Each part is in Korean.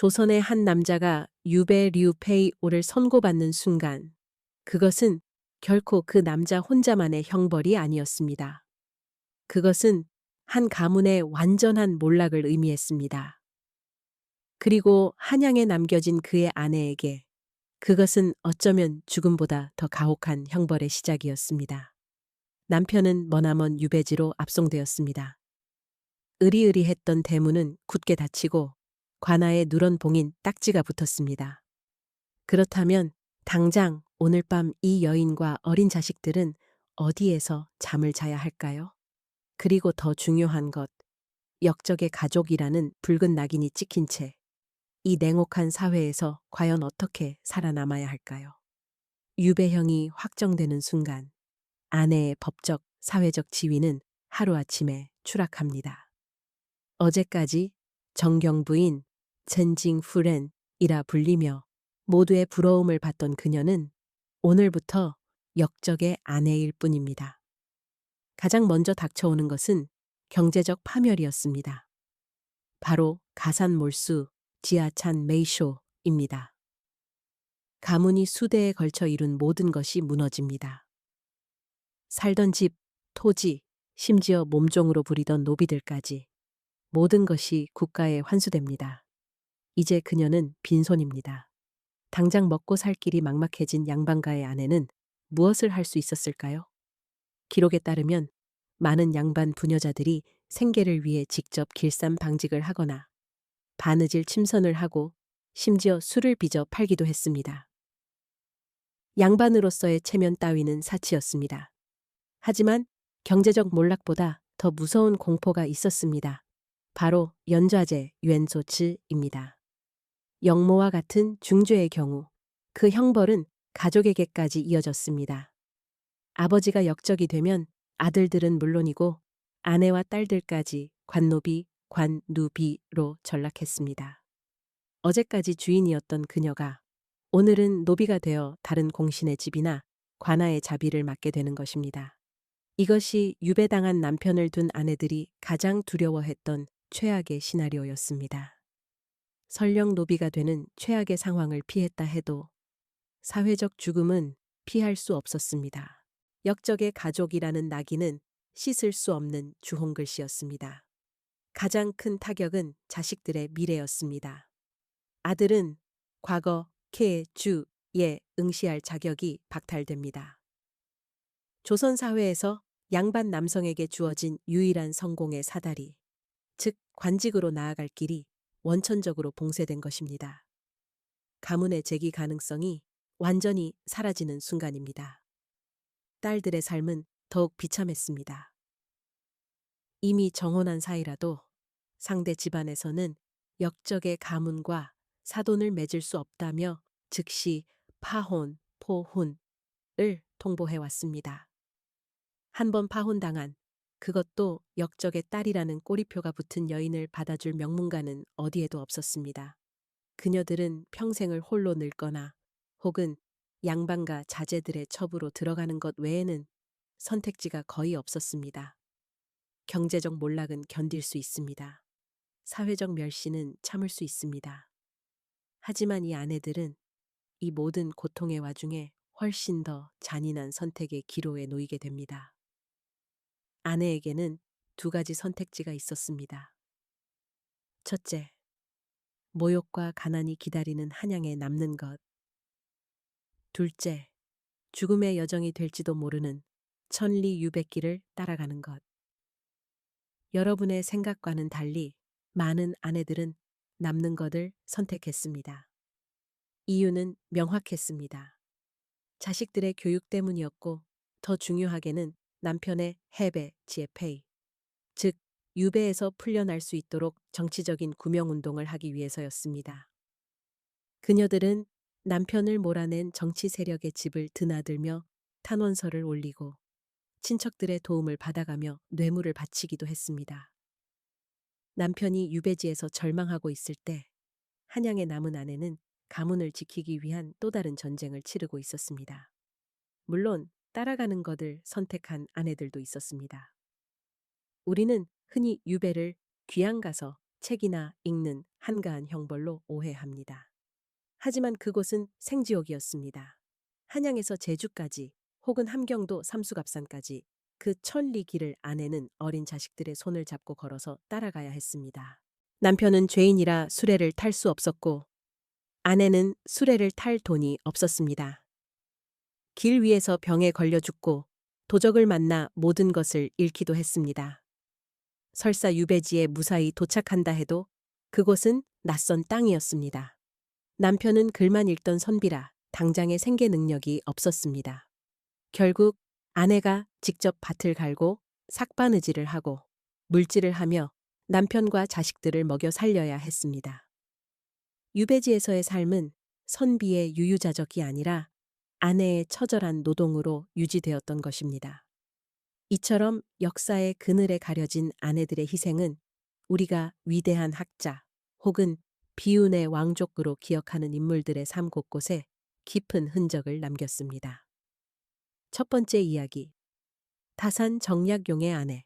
조선의 한 남자가 유배 류페이오를 선고받는 순간 그것은 결코 그 남자 혼자만의 형벌이 아니었습니다. 그것은 한 가문의 완전한 몰락을 의미했습니다. 그리고 한양에 남겨진 그의 아내에게 그것은 어쩌면 죽음보다 더 가혹한 형벌의 시작이었습니다. 남편은 머나먼 유배지로 압송되었습니다. 으리으리했던 대문은 굳게 닫히고 관아에 누런 봉인 딱지가 붙었습니다. 그렇다면 당장 오늘 밤 이 여인과 어린 자식들은 어디에서 잠을 자야 할까요? 그리고 더 중요한 것, 역적의 가족이라는 붉은 낙인이 찍힌 채 이 냉혹한 사회에서 과연 어떻게 살아남아야 할까요? 유배형이 확정되는 순간 아내의 법적, 사회적 지위는 하루아침에 추락합니다. 어제까지 정경부인 젠징후렌이라 불리며 모두의 부러움을 받던 그녀는 오늘부터 역적의 아내일 뿐입니다. 가장 먼저 닥쳐오는 것은 경제적 파멸이었습니다. 바로 가산몰수 지하찬 메이쇼입니다. 가문이 수대에 걸쳐 이룬 모든 것이 무너집니다. 살던 집, 토지, 심지어 몸종으로 부리던 노비들까지 모든 것이 국가에 환수됩니다. 이제 그녀는 빈손입니다. 당장 먹고 살 길이 막막해진 양반가의 아내는 무엇을 할 수 있었을까요? 기록에 따르면 많은 양반 부녀자들이 생계를 위해 직접 길쌈 방직을 하거나 바느질 침선을 하고 심지어 술을 빚어 팔기도 했습니다. 양반으로서의 체면 따위는 사치였습니다. 하지만 경제적 몰락보다 더 무서운 공포가 있었습니다. 바로 연좌제 유엔소츠입니다. 영모와 같은 중죄의 경우 그 형벌은 가족에게까지 이어졌습니다. 아버지가 역적이 되면 아들들은 물론이고 아내와 딸들까지 관노비, 관누비로 전락했습니다. 어제까지 주인이었던 그녀가 오늘은 노비가 되어 다른 공신의 집이나 관아의 자비를 맡게 되는 것입니다. 이것이 유배당한 남편을 둔 아내들이 가장 두려워했던 최악의 시나리오였습니다. 설령 노비가 되는 최악의 상황을 피했다 해도 사회적 죽음은 피할 수 없었습니다. 역적의 가족이라는 낙인은 씻을 수 없는 주홍글씨였습니다. 가장 큰 타격은 자식들의 미래였습니다. 아들은 과거 케주에 응시할 자격이 박탈됩니다. 조선 사회에서 양반 남성에게 주어진 유일한 성공의 사다리, 즉 관직으로 나아갈 길이 원천적으로 봉쇄된 것입니다. 가문의 재기 가능성이 완전히 사라지는 순간입니다. 딸들의 삶은 더욱 비참했습니다. 이미 정혼한 사이라도 상대 집안에서는 역적의 가문과 사돈을 맺을 수 없다며 즉시 파혼, 포혼을 통보해왔습니다. 한 번 파혼당한 그것도 역적의 딸이라는 꼬리표가 붙은 여인을 받아줄 명문가는 어디에도 없었습니다. 그녀들은 평생을 홀로 늙거나 혹은 양반과 자제들의 첩으로 들어가는 것 외에는 선택지가 거의 없었습니다. 경제적 몰락은 견딜 수 있습니다. 사회적 멸시는 참을 수 있습니다. 하지만 이 아내들은 이 모든 고통의 와중에 훨씬 더 잔인한 선택의 기로에 놓이게 됩니다. 아내에게는 두 가지 선택지가 있었습니다. 첫째, 모욕과 가난이 기다리는 한양에 남는 것. 둘째, 죽음의 여정이 될지도 모르는 천리 유백길을 따라가는 것. 여러분의 생각과는 달리 많은 아내들은 남는 것을 선택했습니다. 이유는 명확했습니다. 자식들의 교육 때문이었고 더 중요하게는 남편의 해배, 지에페이, 즉 유배에서 풀려날 수 있도록 정치적인 구명운동을 하기 위해서였습니다. 그녀들은 남편을 몰아낸 정치 세력의 집을 드나들며 탄원서를 올리고 친척들의 도움을 받아가며 뇌물을 바치기도 했습니다. 남편이 유배지에서 절망하고 있을 때 한양에 남은 아내는 가문을 지키기 위한 또 다른 전쟁을 치르고 있었습니다. 물론 따라가는 것을 선택한 아내들도 있었습니다. 우리는 흔히 유배를 귀양 가서 책이나 읽는 한가한 형벌로 오해합니다. 하지만 그곳은 생지옥이었습니다. 한양에서 제주까지 혹은 함경도 삼수갑산까지 그 천리 길을 아내는 어린 자식들의 손을 잡고 걸어서 따라가야 했습니다. 남편은 죄인이라 수레를 탈 수 없었고 아내는 수레를 탈 돈이 없었습니다. 길 위에서 병에 걸려 죽고 도적을 만나 모든 것을 잃기도 했습니다. 설사 유배지에 무사히 도착한다 해도 그곳은 낯선 땅이었습니다. 남편은 글만 읽던 선비라 당장의 생계 능력이 없었습니다. 결국 아내가 직접 밭을 갈고 삭바느질을 하고 물질을 하며 남편과 자식들을 먹여 살려야 했습니다. 유배지에서의 삶은 선비의 유유자적이 아니라 아내의 처절한 노동으로 유지되었던 것입니다. 이처럼 역사의 그늘에 가려진 아내들의 희생은 우리가 위대한 학자 혹은 비운의 왕족으로 기억하는 인물들의 삶 곳곳에 깊은 흔적을 남겼습니다. 첫 번째 이야기. 다산 정약용의 아내.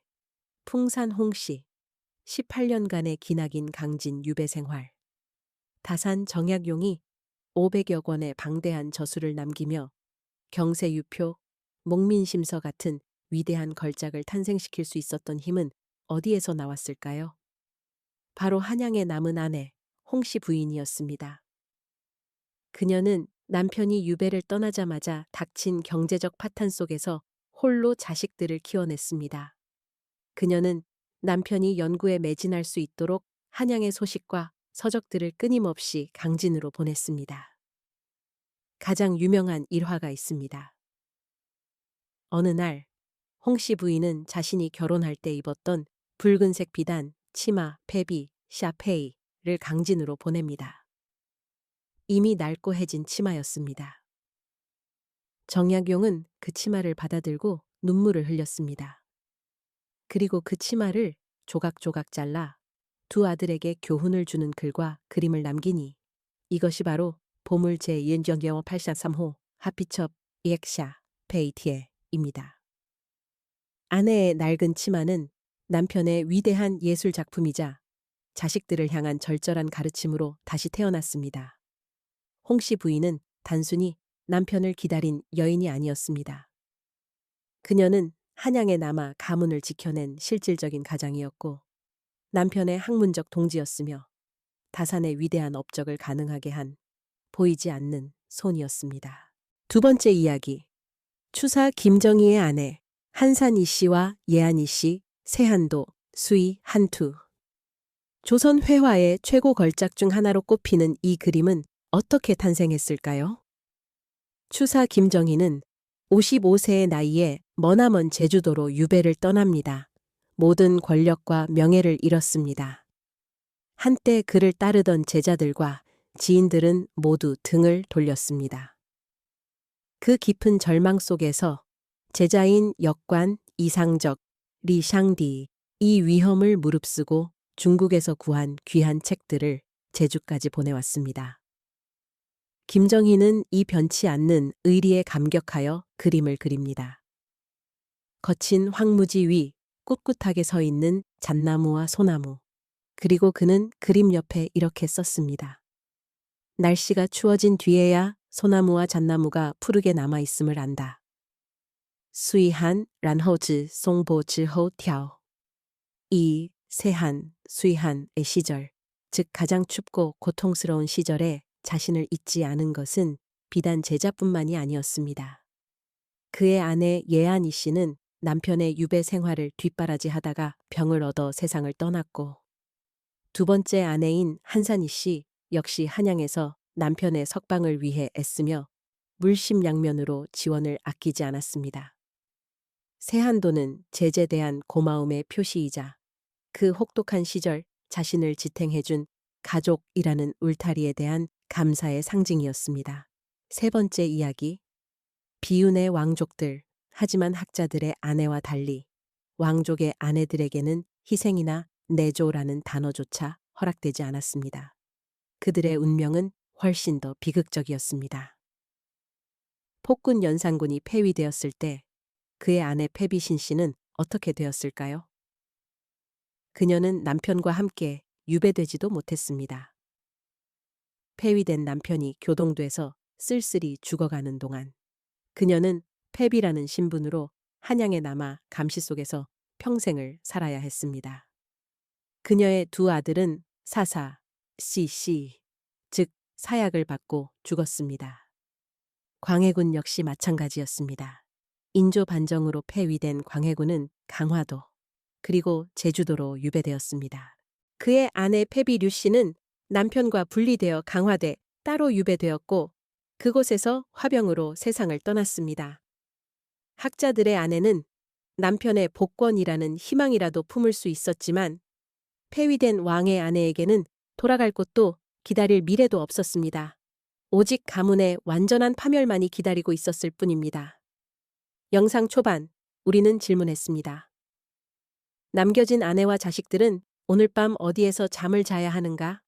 풍산 홍씨. 18년간의 기나긴 강진 유배 생활. 다산 정약용이 500여 권의 방대한 저수를 남기며 경세유표, 목민심서 같은 위대한 걸작을 탄생시킬 수 있었던 힘은 어디에서 나왔을까요? 바로 한양에 남은 아내, 홍씨 부인이었습니다. 그녀는 남편이 유배를 떠나자마자 닥친 경제적 파탄 속에서 홀로 자식들을 키워냈습니다. 그녀는 남편이 연구에 매진할 수 있도록 한양의 소식과 서적들을 끊임없이 강진으로 보냈습니다. 가장 유명한 일화가 있습니다. 어느 날 홍씨 부인은 자신이 결혼할 때 입었던 붉은색 비단, 치마, 패비, 샤페이를 강진으로 보냅니다. 이미 낡고 해진 치마였습니다. 정약용은 그 치마를 받아들고 눈물을 흘렸습니다. 그리고 그 치마를 조각조각 잘라 두 아들에게 교훈을 주는 글과 그림을 남기니 이것이 바로 보물 제1연경 843호 하피첩 이엑샤 페이티에입니다. 아내의 낡은 치마는 남편의 위대한 예술 작품이자 자식들을 향한 절절한 가르침으로 다시 태어났습니다. 홍씨 부인은 단순히 남편을 기다린 여인이 아니었습니다. 그녀는 한양에 남아 가문을 지켜낸 실질적인 가장이었고 남편의 학문적 동지였으며 다산의 위대한 업적을 가능하게 한 보이지 않는 손이었습니다. 두 번째 이야기. 추사 김정희의 아내 한산이 씨와 예안이 씨, 세한도, 수이, 한투. 조선 회화의 최고 걸작 중 하나로 꼽히는 이 그림은 어떻게 탄생했을까요? 추사 김정희는 55세의 나이에 머나먼 제주도로 유배를 떠납니다. 모든 권력과 명예를 잃었습니다. 한때 그를 따르던 제자들과 지인들은 모두 등을 돌렸습니다. 그 깊은 절망 속에서 제자인 역관 이상적, 리샹디 이 위험을 무릅쓰고 중국에서 구한 귀한 책들을 제주까지 보내왔습니다. 김정희는 이 변치 않는 의리에 감격하여 그림을 그립니다. 거친 황무지 위 꿋꿋하게 서 있는 잣나무와 소나무. 그리고 그는 그림 옆에 이렇게 썼습니다. 날씨가 추워진 뒤에야 소나무와 잣나무가 푸르게 남아있음을 안다. 수이한 란허즈 송보즈호 튀ao. 이 세한, 수이한의 시절, 즉 가장 춥고 고통스러운 시절에 자신을 잊지 않은 것은 비단 제자뿐만이 아니었습니다. 그의 아내 예안이 씨는 남편의 유배 생활을 뒷바라지하다가 병을 얻어 세상을 떠났고 두 번째 아내인 한산이 씨 역시 한양에서 남편의 석방을 위해 애쓰며 물심양면으로 지원을 아끼지 않았습니다. 세한도는 제재 대한 고마움의 표시이자 그 혹독한 시절 자신을 지탱해준 가족이라는 울타리에 대한 감사의 상징이었습니다. 세 번째 이야기. 비운의 왕족들. 하지만 학자들의 아내와 달리 왕족의 아내들에게는 희생이나 내조라는 단어조차 허락되지 않았습니다. 그들의 운명은 훨씬 더 비극적이었습니다. 폭군 연산군이 폐위되었을 때 그의 아내 패비신 씨는 어떻게 되었을까요? 그녀는 남편과 함께 유배되지도 못했습니다. 폐위된 남편이 교동돼서 쓸쓸히 죽어가는 동안 그녀는 패비라는 신분으로 한양에 남아 감시 속에서 평생을 살아야 했습니다. 그녀의 두 아들은 사사, 씨씨, 즉 사약을 받고 죽었습니다. 광해군 역시 마찬가지였습니다. 인조 반정으로 폐위된 광해군은 강화도 그리고 제주도로 유배되었습니다. 그의 아내 패비류 씨는 남편과 분리되어 강화돼 따로 유배되었고 그곳에서 화병으로 세상을 떠났습니다. 학자들의 아내는 남편의 복권이라는 희망이라도 품을 수 있었지만 폐위된 왕의 아내에게는 돌아갈 곳도 기다릴 미래도 없었습니다. 오직 가문의 완전한 파멸만이 기다리고 있었을 뿐입니다. 영상 초반 우리는 질문했습니다. 남겨진 아내와 자식들은 오늘 밤 어디에서 잠을 자야 하는가?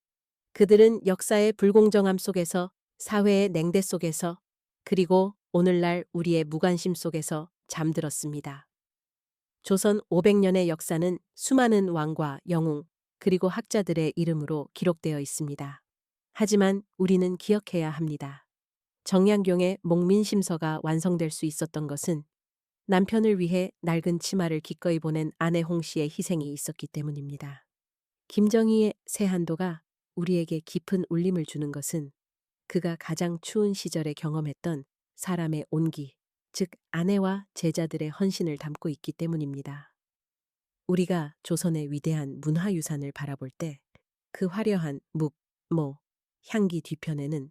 그들은 역사의 불공정함 속에서, 사회의 냉대 속에서, 그리고 오늘날 우리의 무관심 속에서 잠들었습니다. 조선 500년의 역사는 수많은 왕과 영웅, 그리고 학자들의 이름으로 기록되어 있습니다. 하지만 우리는 기억해야 합니다. 정약용의 목민심서가 완성될 수 있었던 것은 남편을 위해 낡은 치마를 기꺼이 보낸 아내 홍씨의 희생이 있었기 때문입니다. 김정희의 세한도가 우리에게 깊은 울림을 주는 것은 그가 가장 추운 시절에 경험했던 사람의 온기, 즉 아내와 제자들의 헌신을 담고 있기 때문입니다. 우리가 조선의 위대한 문화유산을 바라볼 때 그 화려한 묵, 모, 향기 뒤편에는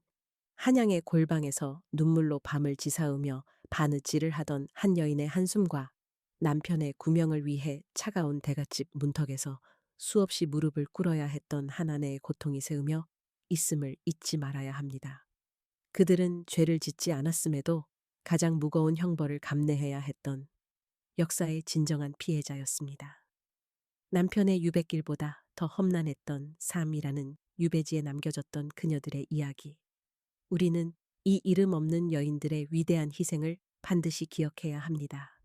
한양의 골방에서 눈물로 밤을 지사으며 바느질을 하던 한 여인의 한숨과 남편의 구명을 위해 차가운 대갓집 문턱에서 수없이 무릎을 꿇어야 했던 한 아내의 고통이 새으며 있음을 잊지 말아야 합니다. 그들은 죄를 짓지 않았음에도 가장 무거운 형벌을 감내해야 했던 역사의 진정한 피해자였습니다. 남편의 유배길보다 더 험난했던 삶이라는 유배지에 남겨졌던 그녀들의 이야기. 우리는 이 이름 없는 여인들의 위대한 희생을 반드시 기억해야 합니다.